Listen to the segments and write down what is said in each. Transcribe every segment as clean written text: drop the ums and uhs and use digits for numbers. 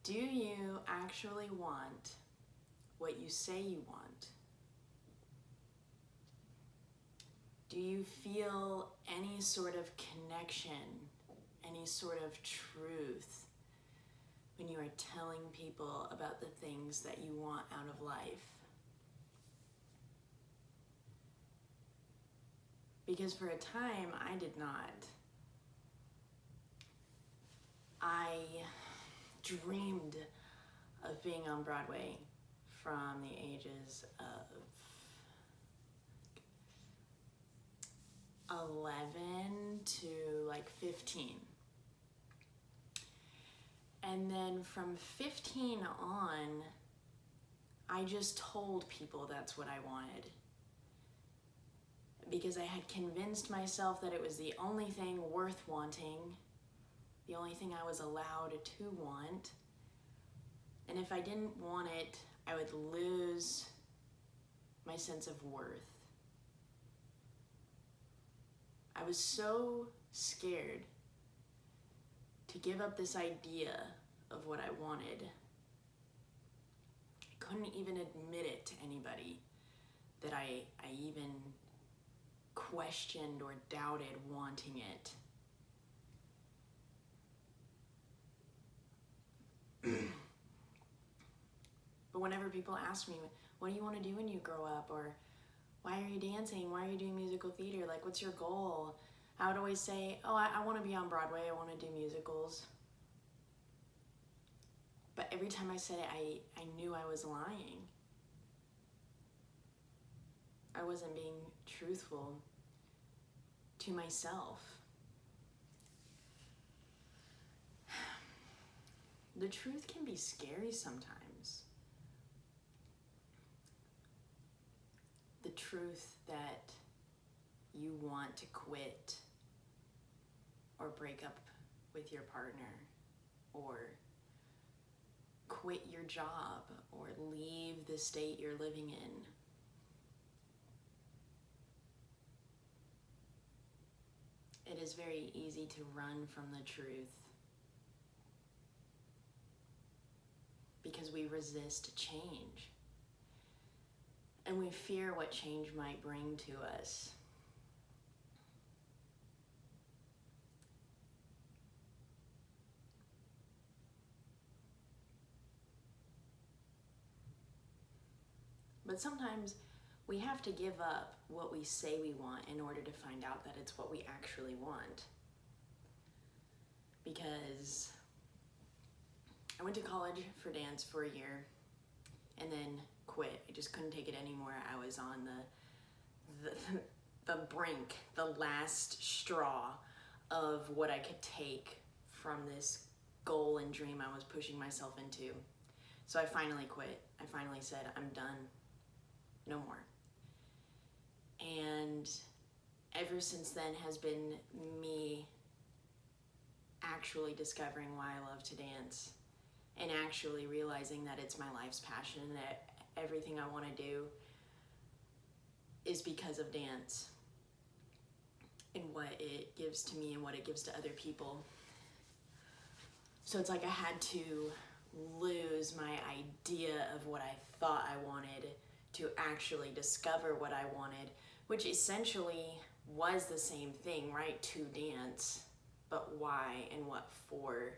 Do you actually want what you say you want? Do you feel any sort of connection, any sort of truth when you are telling people about the things that you want out of life? Because for a time, I did not. I dreamed of being on Broadway from the ages of 11 to like 15. And then from 15 on, I just told people that's what I wanted. Because I had convinced myself that it was the only thing worth wanting, the only thing I was allowed to want. And if I didn't want it, I would lose my sense of worth. I was so scared to give up this idea of what I wanted. I couldn't even admit it to anybody that I even questioned or doubted wanting it. But whenever people ask me, what do you want to do when you grow up? Or why are you dancing? Why are you doing musical theater? Like, what's your goal? I would always say, oh, I want to be on Broadway. I want to do musicals. But every time I said it, I knew I was lying. I wasn't being truthful to myself. The truth can be scary sometimes. The truth that you want to quit or break up with your partner or quit your job or leave the state you're living in. It is very easy to run from the truth because we resist change. And we fear what change might bring to us. But sometimes we have to give up what we say we want in order to find out that it's what we actually want. Because I went to college for dance for a year and then quit. I just couldn't take it anymore. I was on the brink, the last straw of what I could take from this goal and dream I was pushing myself into. So I finally quit. I finally said, I'm done. No more. And ever since then has been me actually discovering why I love to dance and actually realizing that it's my life's passion, that everything I want to do is because of dance and what it gives to me and what it gives to other people. So it's like I had to lose my idea of what I thought I wanted to actually discover what I wanted, which essentially was the same thing, right? To dance, but why and what for?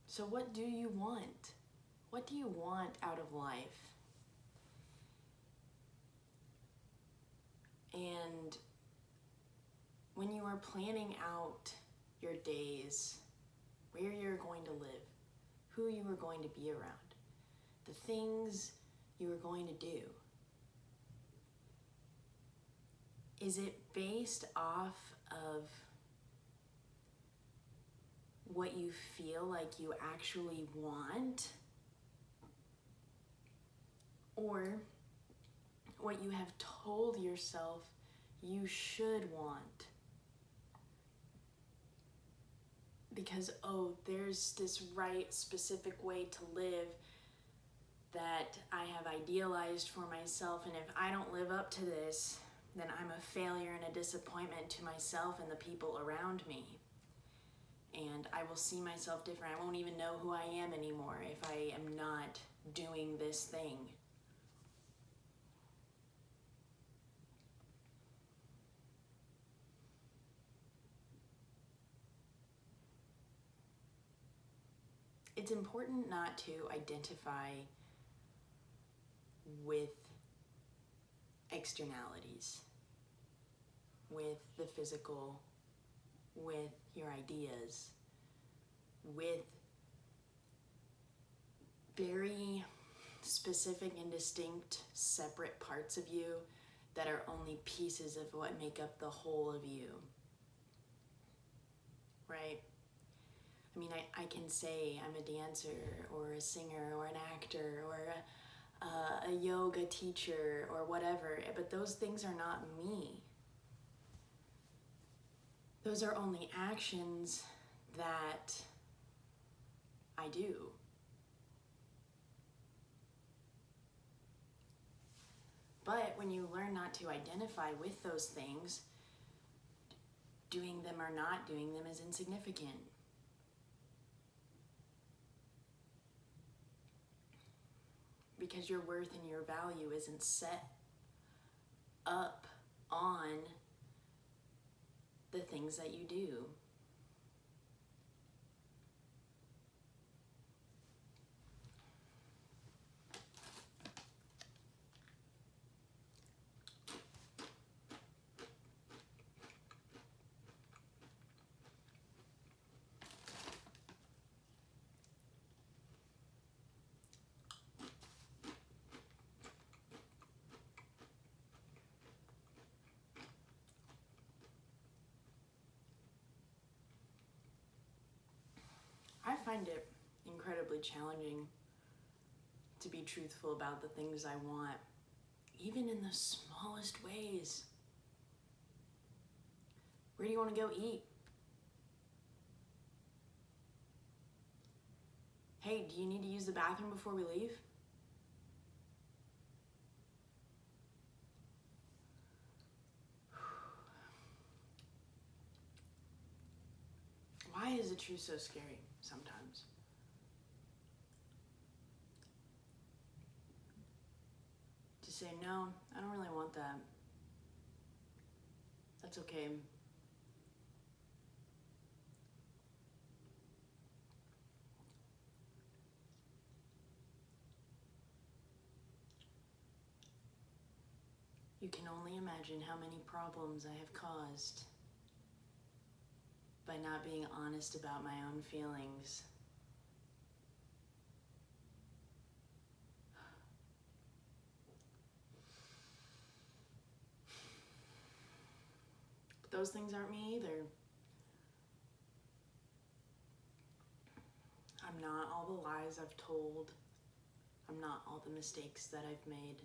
So what do you want? What do you want out of life? And when you are planning out your days, where you're going to live, who you are going to be around, the things you are going to do, is it based off of what you feel like you actually want, or what you have told yourself you should want? Because, oh, there's this right specific way to live that I have idealized for myself, and if I don't live up to this, then I'm a failure and a disappointment to myself and the people around me. And I will see myself different. I won't even know who I am anymore if I am not doing this thing. It's important not to identify with externalities, with the physical, with your ideas, with very specific and distinct separate parts of you that are only pieces of what make up the whole of you, right? I mean, I can say I'm a dancer or a singer or an actor or a yoga teacher or whatever, but those things are not me. Those are only actions that I do. But when you learn not to identify with those things, doing them or not doing them is insignificant. Because your worth and your value isn't set up on the things that you do. I find it incredibly challenging to be truthful about the things I want, even in the smallest ways. Where do you want to go eat? Hey, do you need to use the bathroom before we leave? Why is the truth so scary sometimes? To say, no, I don't really want that. That's okay. You can only imagine how many problems I have caused by not being honest about my own feelings. But those things aren't me either. I'm not all the lies I've told. I'm not all the mistakes that I've made.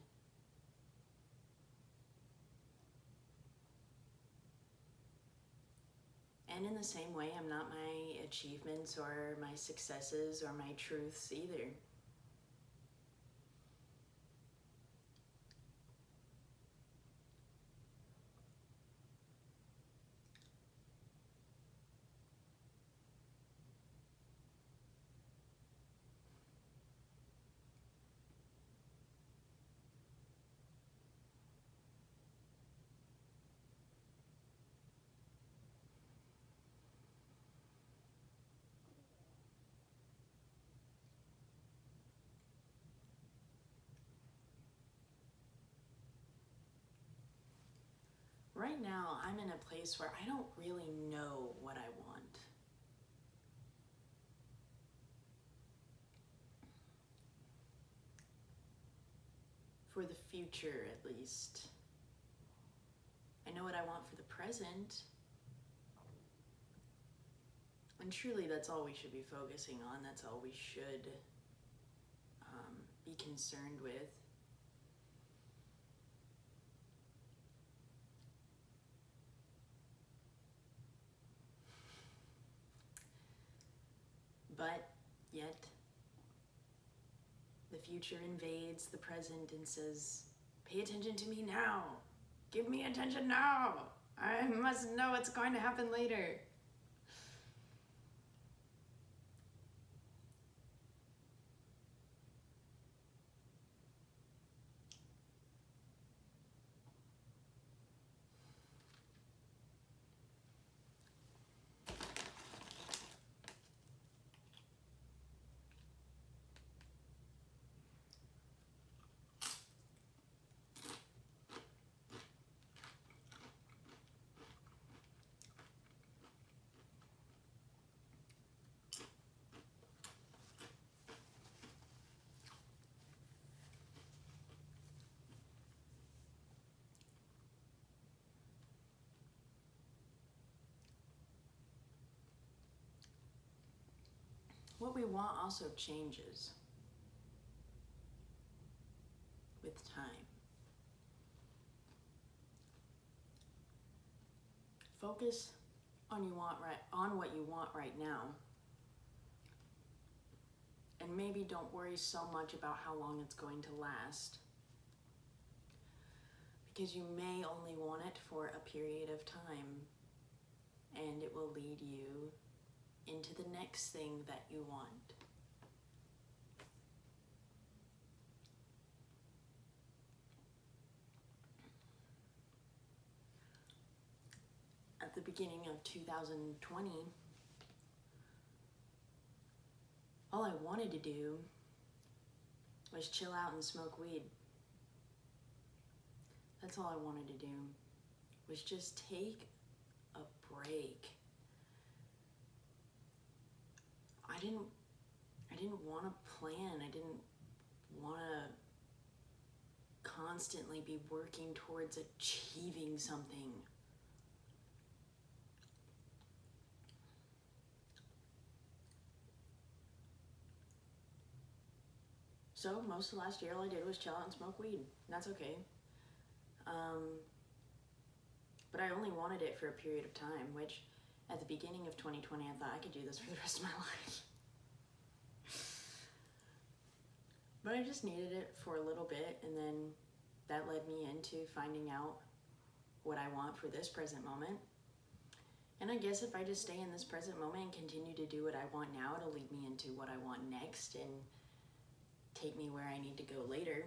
And in the same way, I'm not my achievements or my successes or my truths either. Right now, I'm in a place where I don't really know what I want. For the future, at least. I know what I want for the present. And truly, that's all we should be focusing on. That's all we should be concerned with. But yet, the future invades the present and says, pay attention to me now. Give me attention now. I must know what's going to happen later. What we want also changes with time. Focus on what you want right now. And maybe don't worry so much about how long it's going to last. Because you may only want it for a period of time, and it will lead you into the next thing that you want. At the beginning of 2020, all I wanted to do was chill out and smoke weed. That's all I wanted to do, was just take a break. I didn't want to plan. I didn't want to constantly be working towards achieving something. So most of last year, all I did was chill out and smoke weed. And that's okay. But I only wanted it for a period of time, which at the beginning of 2020, I thought I could do this for the rest of my life. But I just needed it for a little bit, and then that led me into finding out what I want for this present moment. And I guess if I just stay in this present moment and continue to do what I want now, it'll lead me into what I want next and take me where I need to go later.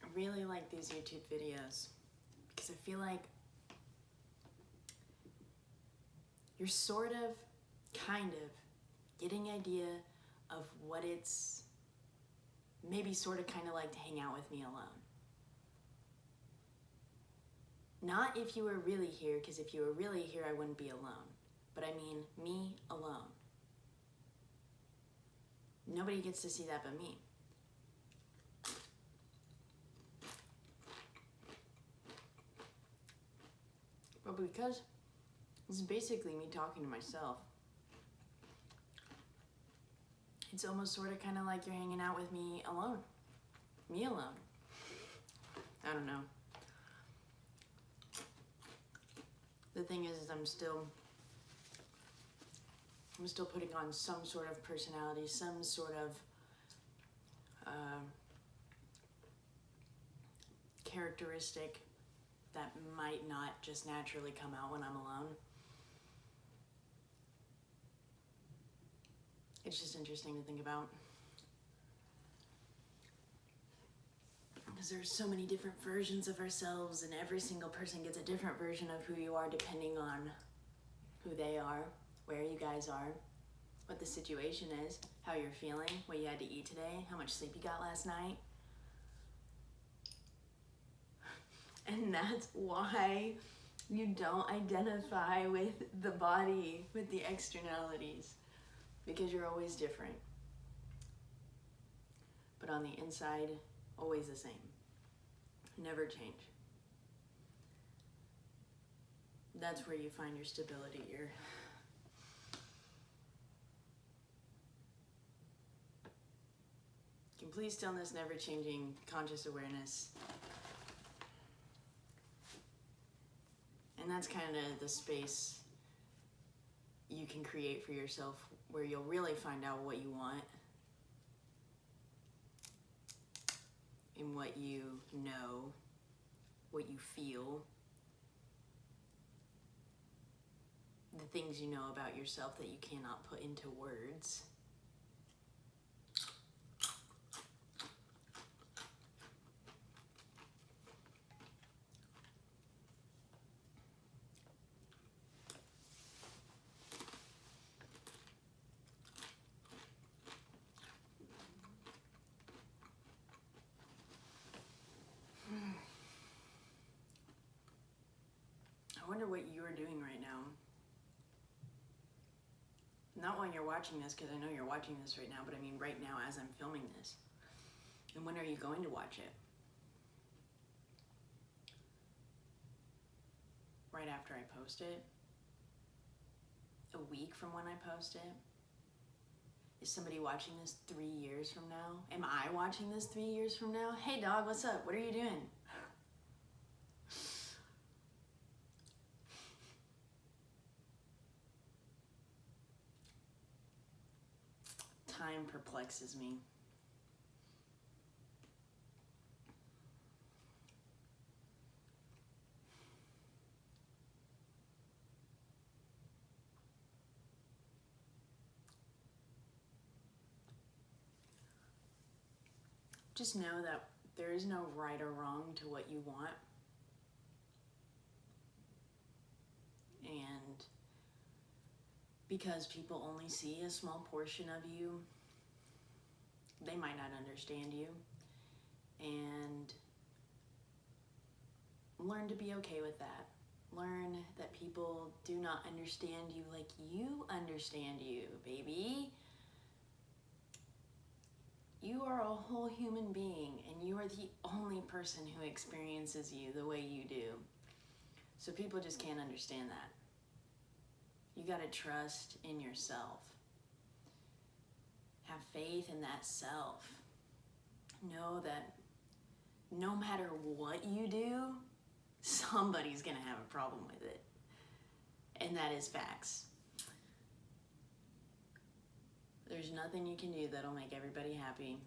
I really like these YouTube videos because I feel like you're sort of, kind of, getting an idea of what it's maybe sort of kind of like to hang out with me alone. Not if you were really here, because if you were really here, I wouldn't be alone. But I mean, me alone. Nobody gets to see that but me. But because this is basically me talking to myself, it's almost sort of kind of like you're hanging out with me alone. Me alone. I don't know. The thing is I'm still putting on some sort of personality, some sort of characteristic that might not just naturally come out when I'm alone. It's just interesting to think about. Because there's so many different versions of ourselves, and every single person gets a different version of who you are depending on who they are, where you guys are, what the situation is, how you're feeling, what you had to eat today, how much sleep you got last night. And that's why you don't identify with the body, with the externalities, because you're always different. But on the inside, always the same. Never change. That's where you find your stability, complete stillness, never changing, conscious awareness. And that's kind of the space you can create for yourself where you'll really find out what you want and what you know, what you feel, the things you know about yourself that you cannot put into words. I wonder what you are doing right now. Not while you're watching this, because I know you're watching this right now, but I mean right now as I'm filming this. And when are you going to watch it? Right after I post it? A week from when I post it? Is somebody watching this 3 years from now? Am I watching this 3 years from now? Hey dog, what's up? What are you doing? Time perplexes me. Just know that there is no right or wrong to what you want. And because people only see a small portion of you, they might not understand you. And learn to be okay with that. Learn that people do not understand you like you understand you, baby. You are a whole human being, and you are the only person who experiences you the way you do. So people just can't understand that. You gotta trust in yourself. Have faith in that self. Know that no matter what you do, somebody's gonna have a problem with it. And that is facts. There's nothing you can do that'll make everybody happy.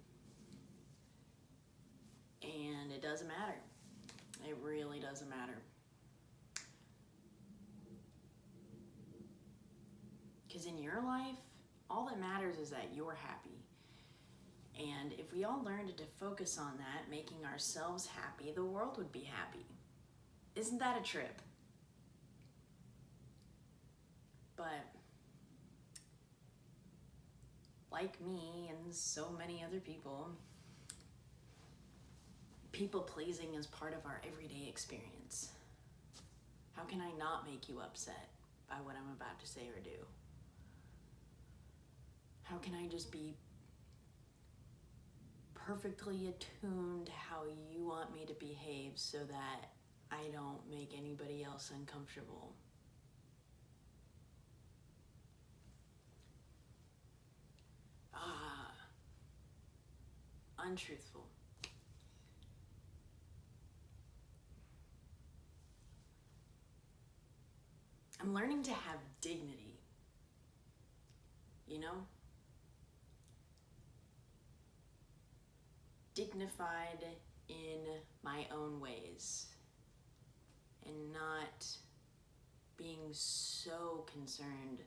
And it doesn't matter. It really doesn't matter. Because in your life, all that matters is that you're happy. And if we all learned to focus on that, making ourselves happy, the world would be happy. Isn't that a trip? But like me and so many other people, people pleasing is part of our everyday experience. How can I not make you upset by what I'm about to say or do? How can I just be perfectly attuned to how you want me to behave so that I don't make anybody else uncomfortable? Untruthful. I'm learning to have dignity, you know? Dignified in my own ways and not being so concerned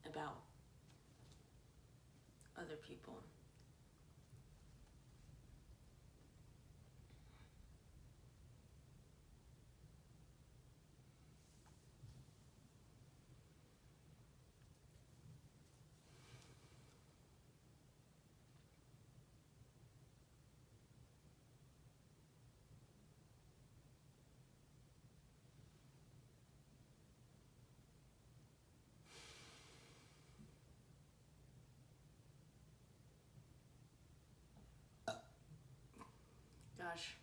about other people. Gosh,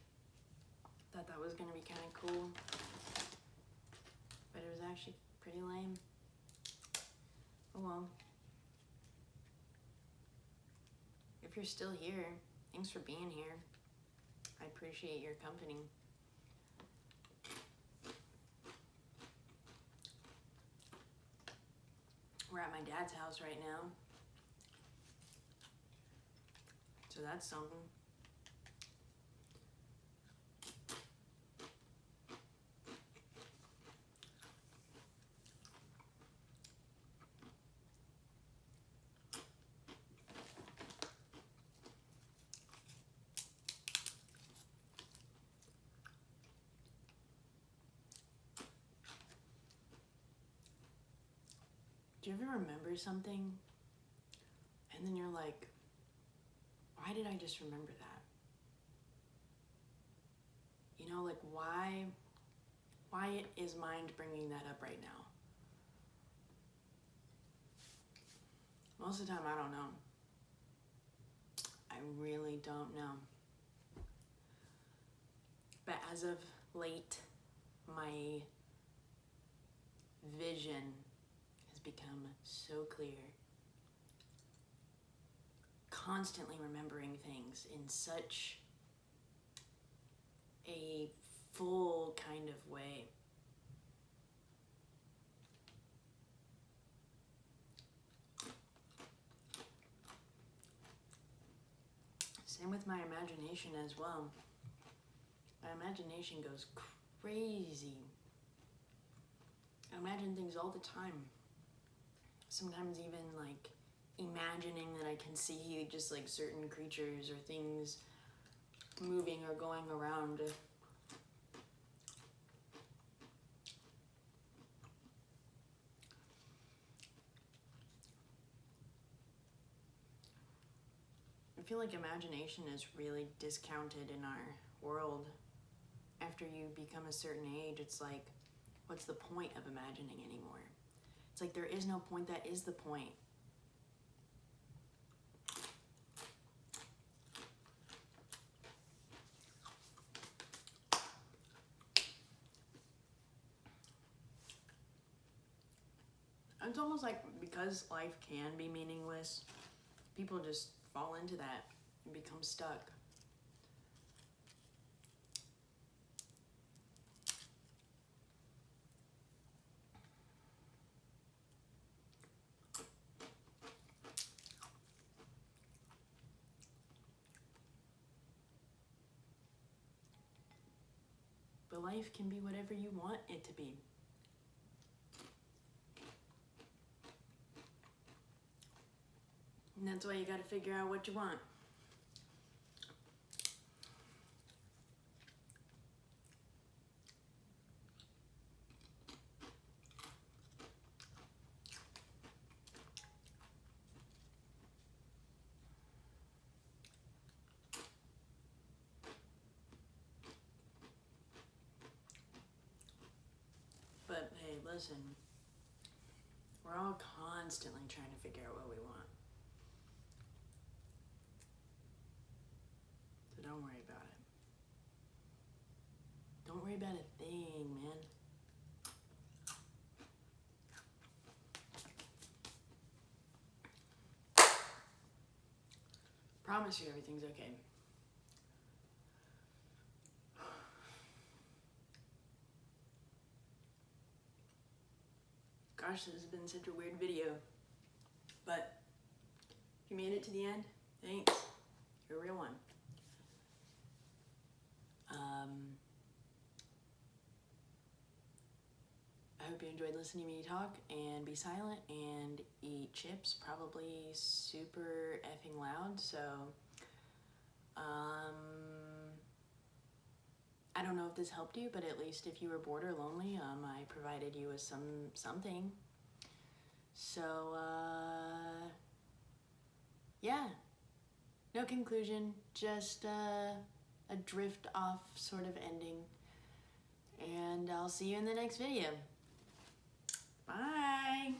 thought that was gonna be kind of cool, but it was actually pretty lame. Oh well. If if you're still here, thanks for being here. I appreciate your company. We're at my dad's house right now, so that's something. Do you ever remember something and then you're like, why did I just remember that? You know, like why is mind bringing that up right now? Most of the time I don't know. I really don't know. But as of late, my vision has become so clear. Constantly remembering things in such a full kind of way. Same with my imagination as well. My imagination goes crazy. I imagine things all the time. Sometimes even like imagining that I can see just like certain creatures or things moving or going around. I feel like imagination is really discounted in our world. After you become a certain age, it's like, what's the point of imagining anymore? It's like there is no point, that is the point. It's almost like because life can be meaningless, people just fall into that and become stuck. But life can be whatever you want it to be. And that's why you gotta figure out what you want. But hey, listen, we're all constantly trying to figure out what we want. So don't worry about it. Don't worry about a thing, man. Promise you everything's okay. Gosh, this has been such a weird video. But if you made it to the end, thanks. You're a real one. I hope you enjoyed listening to me talk and be silent and eat chips, probably super effing loud. So, I don't know if this helped you, but at least if you were bored or lonely, I provided you with something. So, yeah, no conclusion, just a drift off sort of ending. And I'll see you in the next video. Bye.